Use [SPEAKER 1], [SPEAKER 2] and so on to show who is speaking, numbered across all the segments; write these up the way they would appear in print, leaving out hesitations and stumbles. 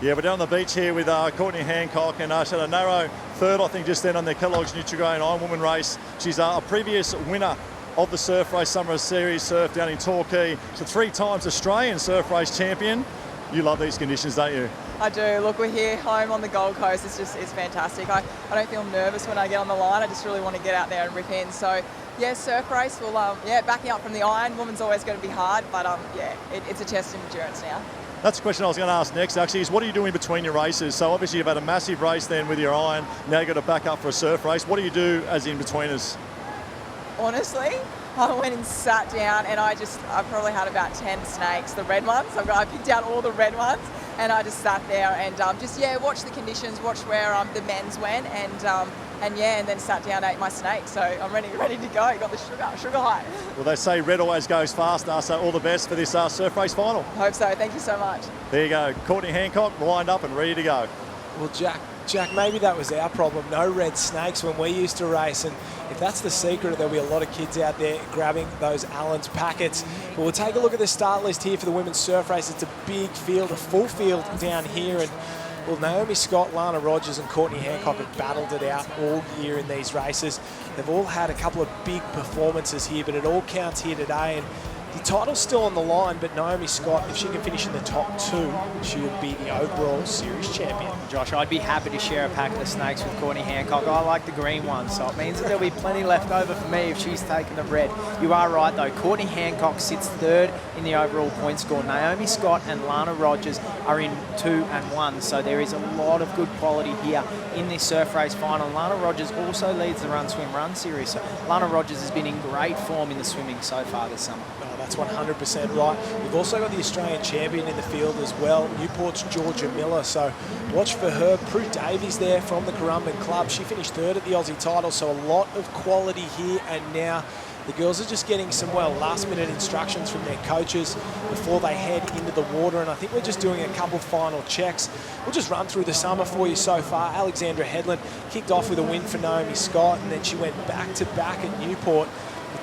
[SPEAKER 1] Yeah, we're down on the beach here with Courtney Hancock, and she had a narrow third, I think, just then on the Kellogg's Nutrigrain Ironwoman race. She's a previous winner of the Surf Race Summer Series Surf down in Torquay. She's a 3 times Australian surf race champion. You love these conditions, don't you?
[SPEAKER 2] I do. Look, we're here home on the Gold Coast. It's fantastic. I don't feel nervous when I get on the line. I just really want to get out there and rip in. So, yeah, surf race will, backing up from the iron, woman's always going to be hard, but it's a test of endurance now.
[SPEAKER 1] That's the question I was going to ask next, actually, is what are you doing between your races? So obviously you've had a massive race then with your iron. Now you've got to back up for a surf race. What do you do as in-betweeners?
[SPEAKER 2] Honestly, I went and sat down and I probably had about 10 snakes, the red ones. I picked out all the red ones and I just sat there and watched the conditions, watched where the men's went and then sat down, ate my snake. So I'm ready to go. Got the sugar high.
[SPEAKER 1] Well, they say red always goes faster, so all the best for this surf race final.
[SPEAKER 2] Hope so. Thank you so much.
[SPEAKER 1] There you go. Courtney Hancock lined up and ready to go.
[SPEAKER 3] Well, Jack, maybe that was our problem. No red snakes when we used to race. And if that's the secret, there'll be a lot of kids out there grabbing those Allen's packets. But we'll take a look at the start list here for the women's surf race. It's a big field, a full field down here. And well, Naomi Scott, Lana Rogers and Courtney Hancock have battled it out all year in these races. They've all had a couple of big performances here, but it all counts here today. And the title's still on the line, but Naomi Scott, if she can finish in the top 2, she will be the overall series champion.
[SPEAKER 4] Josh, I'd be happy to share a pack of the snakes with Courtney Hancock. I like the green one, so it means that there'll be plenty left over for me if she's taken the red. You are right, though. Courtney Hancock sits 3rd in the overall point score. Naomi Scott and Lana Rogers are in 2 and 1, so there is a lot of good quality here in this surf race final. Lana Rogers also leads the Run Swim Run series, so Lana Rogers has been in great form in the swimming so far this summer.
[SPEAKER 3] That's 100% right. We've also got the Australian champion in the field as well, Newport's Georgia Miller. So watch for her. Prue Davies there from the Currumbin Club. She finished 3rd at the Aussie title, so a lot of quality here. And now the girls are just getting some, last-minute instructions from their coaches before they head into the water. And I think we're just doing a couple final checks. We'll just run through the summer for you so far. Alexandra Headland kicked off with a win for Naomi Scott, and then she went back-to-back at Newport.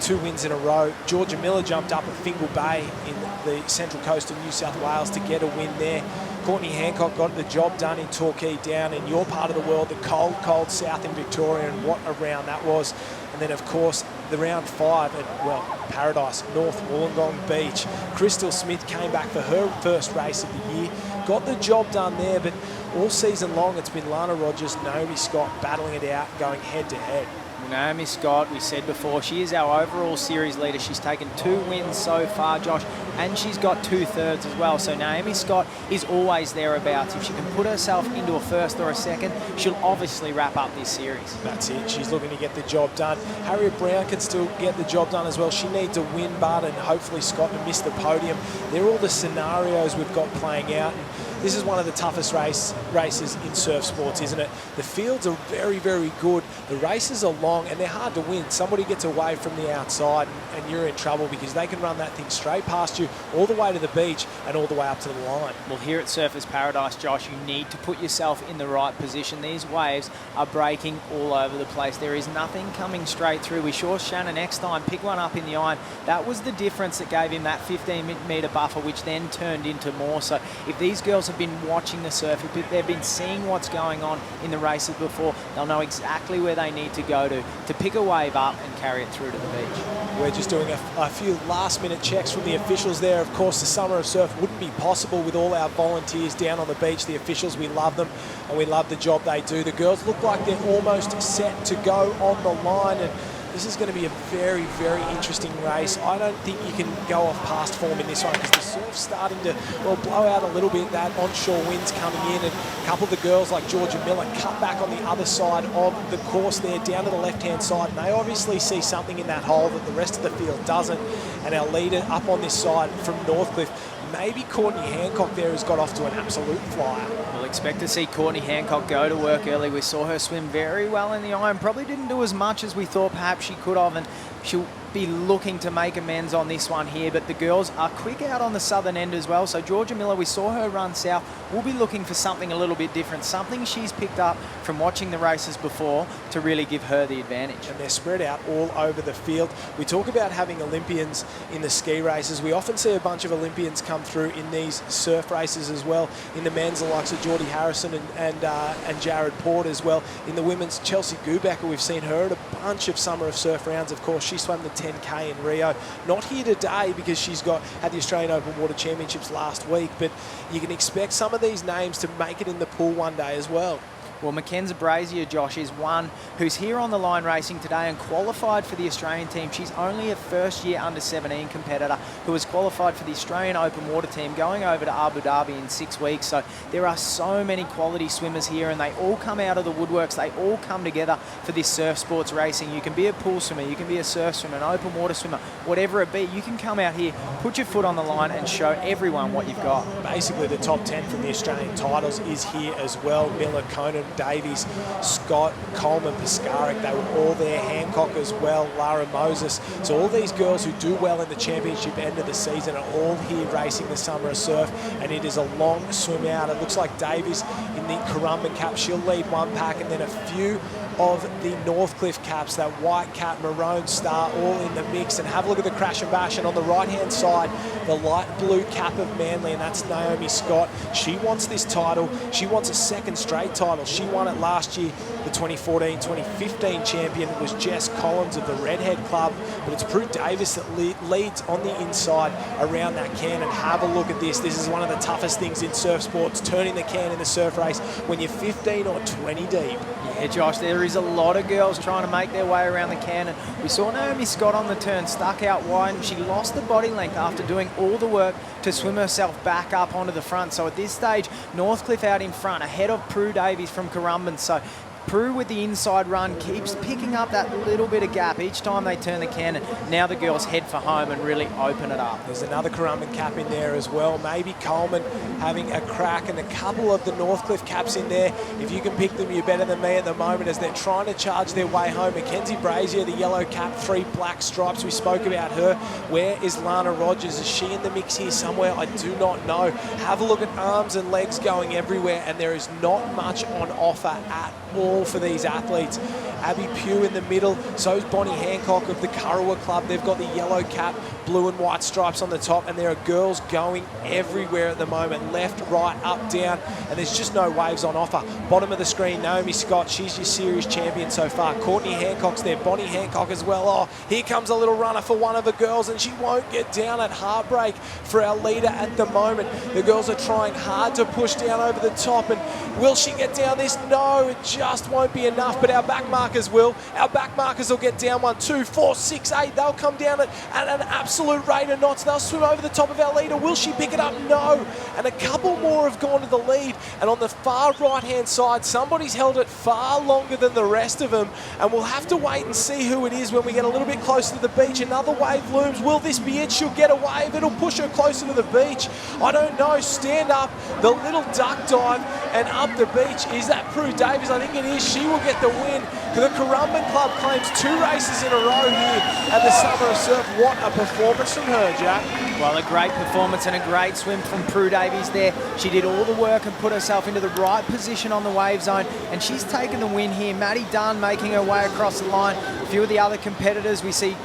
[SPEAKER 3] 2 wins in a row. Georgia Miller jumped up at Fingal Bay in the Central Coast of New South Wales to get a win there. Courtney Hancock got the job done in Torquay down in your part of the world, the cold south in Victoria, and what a round that was. And then, of course, the round 5 at, Paradise, North Wollongong Beach. Crystal Smith came back for her first race of the year. Got the job done there, but all season long it's been Lana Rogers, Naomi Scott battling it out, going head-to-head.
[SPEAKER 4] Naomi Scott, we said before, she is our overall series leader. She's taken 2 wins so far, Josh, and she's got 2/3 as well. So Naomi Scott is always thereabouts. If she can put herself into a 1st or a 2nd, she'll obviously wrap up this series.
[SPEAKER 3] That's it. She's looking to get the job done. Harriet Brown can still get the job done as well. She needs a win, but and hopefully Scott to miss the podium. They're all the scenarios we've got playing out. And this is one of the toughest races in surf sports, isn't it? The fields are very, very good. The races are long and they're hard to win. Somebody gets away from the outside and you're in trouble because they can run that thing straight past you all the way to the beach and all the way up to the line.
[SPEAKER 4] Well, here at Surfers Paradise, Josh, you need to put yourself in the right position. These waves are breaking all over the place. There is nothing coming straight through. We saw Shannon Eckstein pick one up in the iron. That was the difference that gave him that 15-metre buffer, which then turned into more. So if these girls have been watching the surf, if they've been seeing what's going on in the races before, they'll know exactly where they need to go to pick a wave up and carry it through to the beach.
[SPEAKER 3] We're just doing a few last-minute checks from the officials there. Of course, the Summer of Surf wouldn't be possible with all our volunteers down on the beach. The officials, we love them, and we love the job they do. The girls look like they're almost set to go on the line, and this is going to be a very, very interesting race. I don't think you can go off past form in this one because the surf's starting to, blow out a little bit. That onshore wind's coming in, and a couple of the girls like Georgia Miller cut back on the other side of the course there, down to the left-hand side, and they obviously see something in that hole that the rest of the field doesn't. And our leader up on this side from Northcliffe, maybe Courtney Hancock there has got off to an absolute flyer.
[SPEAKER 4] We'll expect to see Courtney Hancock go to work early. We saw her swim very well in the iron. Probably didn't do as much as we thought perhaps she could have, and she'll be looking to make amends on this one here, but the girls are quick out on the southern end as well. So Georgia Miller, we saw her run south. We'll be looking for something a little bit different, something she's picked up from watching the races before to really give her the advantage.
[SPEAKER 3] And they're spread out all over the field. We talk about having Olympians in the ski races. We often see a bunch of Olympians come through in these surf races as well. In the men's, the likes of Geordie Harrison and Jared Port as well. In the women's, Chelsea Gubecker, we've seen her at a bunch of Summer of Surf rounds. Of course, she swam the 10K in Rio. Not here today because she's had the Australian Open Water Championships last week, but you can expect some of these names to make it in the pool one day as well.
[SPEAKER 4] Well, Mackenzie Brazier, Josh, is one who's here on the line racing today and qualified for the Australian team. She's only a first-year under-17 competitor who has qualified for the Australian Open Water team going over to Abu Dhabi in 6 weeks. So there are so many quality swimmers here, and they all come out of the woodworks. They all come together for this surf sports racing. You can be a pool swimmer, you can be a surf swimmer, an open water swimmer, whatever it be. You can come out here, put your foot on the line and show everyone what you've got.
[SPEAKER 3] Basically, the top 10 from the Australian titles is here as well. Miller, Conan, Davies, Scott, Coleman, Piscaric, they were all there. Hancock as well, Lara Moses. So all these girls who do well in the championship end of the season are all here racing the Summer of Surf, and it is a long swim out. It looks like Davies in the Currumbin cap, she'll lead one pack, and then a few of the Northcliffe caps, that white cap, maroon star, all in the mix. And have a look at the crash and bash, and on the right hand side, the light blue cap of Manly, and that's Naomi Scott. She wants this title. She wants a second straight title. She won it last year. The 2014-2015 champion was Jess Collins of the Redhead Club, but it's Prue Davis that leads on the inside around that can. And have a look at this. This is one of the toughest things in surf sports, turning the can in the surf race when you're 15 or 20 deep.
[SPEAKER 4] Yeah, Josh, there is a lot of girls trying to make their way around the can, and we saw Naomi Scott on the turn, stuck out wide, and she lost the body length after doing all the work to swim herself back up onto the front. So at this stage, Northcliffe out in front, ahead of Prue Davies from Currumbin. So Prue with the inside run keeps picking up that little bit of gap each time they turn the can, and now the girls head for home and really open it up.
[SPEAKER 3] There's another Currumbin cap in there as well. Maybe Coleman having a crack, and a couple of the Northcliffe caps in there. If you can pick them, you're better than me at the moment as they're trying to charge their way home. Mackenzie Brazier, the yellow cap, 3 black stripes. We spoke about her. Where is Lana Rogers? Is she in the mix here somewhere? I do not know. Have a look at arms and legs going everywhere, and there is not much on offer at all for these athletes. Abby Pugh in the middle, so is Bonnie Hancock of the Kurrawa Club. They've got the yellow cap, blue and white stripes on the top, and there are girls going everywhere at the moment, left, right, up, down, and there's just no waves on offer. Bottom of the screen, Naomi Scott, she's your series champion so far. Courtney Hancock's there, Bonnie Hancock as well. Oh, here comes a little runner for one of the girls, and she won't get down. At heartbreak for our leader at the moment. The girls are trying hard to push down over the top, and will she get down this? No, it just won't be enough, but our back markers will. Our back markers will get down 1, 2, 4, 6, 8. They'll come down at an absolute rate of knots. They'll swim over the top of our leader. Will she pick it up? No. And a couple more have gone to the lead. And on the far right-hand side, somebody's held it far longer than the rest of them. And we'll have to wait and see who it is when we get a little bit closer to the beach. Another wave looms. Will this be it? She'll get a wave. It'll push her closer to the beach. I don't know. Stand up. The little duck dive and up the beach. Is that Prue Davies? I think it is. She will get the win. The Currumbin Club claims 2 races in a row here at the Summer of Surf. What a performance from her, Jack.
[SPEAKER 4] Well, a great performance and a great swim from Prue Davies there. She did all the work and put herself into the right position on the wave zone, and she's taken the win here. Maddie Dunn making her way across the line. A few of the other competitors, we see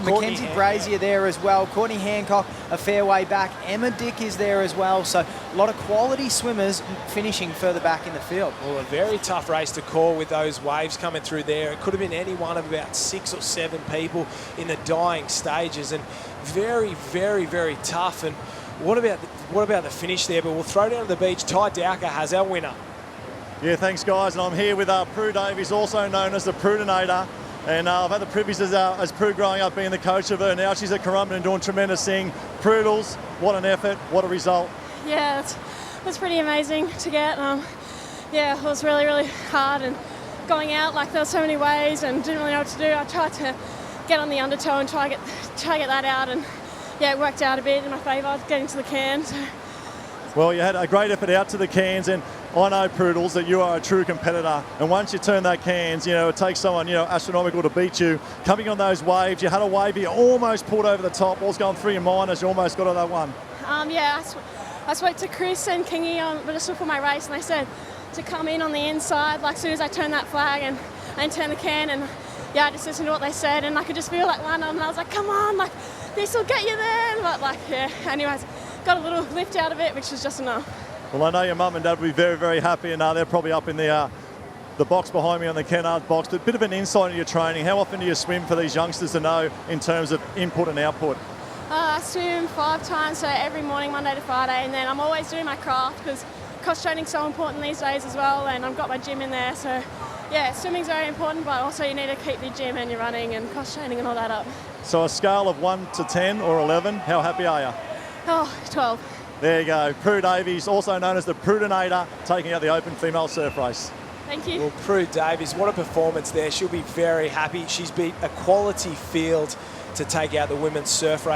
[SPEAKER 4] Mackenzie Brazier there as well. Courtney Hancock a fair way back. Emma Dick is there as well. So a lot of quality swimmers finishing further back in the field.
[SPEAKER 3] Well, a very tough race to call with those waves coming through there. It could have been any one of about 6 or 7 people in the dying stages, and very, very, very tough. And what about the finish there? But we'll throw down to the beach. Ty Dowker has our winner.
[SPEAKER 1] Yeah, thanks guys. And I'm here with Prue Davies, also known as the Prudinator. And I've had the privilege as Prue growing up being the coach of her. Now she's at Currumbin and doing tremendous thing. Prudels, what an effort, what a result.
[SPEAKER 5] Yeah, it was pretty amazing to get. Yeah, it was really, really hard, and going out, like there were so many waves and didn't really know what to do. I tried to get on the undertow and try to get that out, and yeah, it worked out a bit in my favour, getting to the can. So
[SPEAKER 1] Well, you had a great effort out to the cans, and I know, Poodles, that you are a true competitor. And once you turn that cans, it takes someone, astronomical to beat you. Coming on those waves, you had a wave, you almost pulled over the top. What was going through your mind as you almost got on that one?
[SPEAKER 5] I spoke to Chris and Kingy just before my race, and they said to come in on the inside, like as soon as I turned that flag and turn the can, and I just listened to what they said, and I could just feel like one of them, and I was like, come on, like this will get you there. But anyways, got a little lift out of it, which was just enough.
[SPEAKER 1] Well, I know your mum and dad will be very, very happy, and they're probably up in the box behind me on the Kennard box. But a bit of an insight into your training. How often do you swim for these youngsters to know in terms of input and output?
[SPEAKER 5] I swim 5 times, so every morning, Monday to Friday, and then I'm always doing my craft because cross training's so important these days as well, and I've got my gym in there. So swimming's very important, but also you need to keep your gym and your running and cross training and all that up.
[SPEAKER 1] So a scale of 1 to 10 or 11, how happy are you?
[SPEAKER 5] Oh, 12.
[SPEAKER 1] There you go. Prue Davies, also known as the Prudinator, taking out the Open Female Surf Race.
[SPEAKER 5] Thank you.
[SPEAKER 3] Well, Prue Davies, what a performance there. She'll be very happy. She's beat a quality field to take out the women's surf race.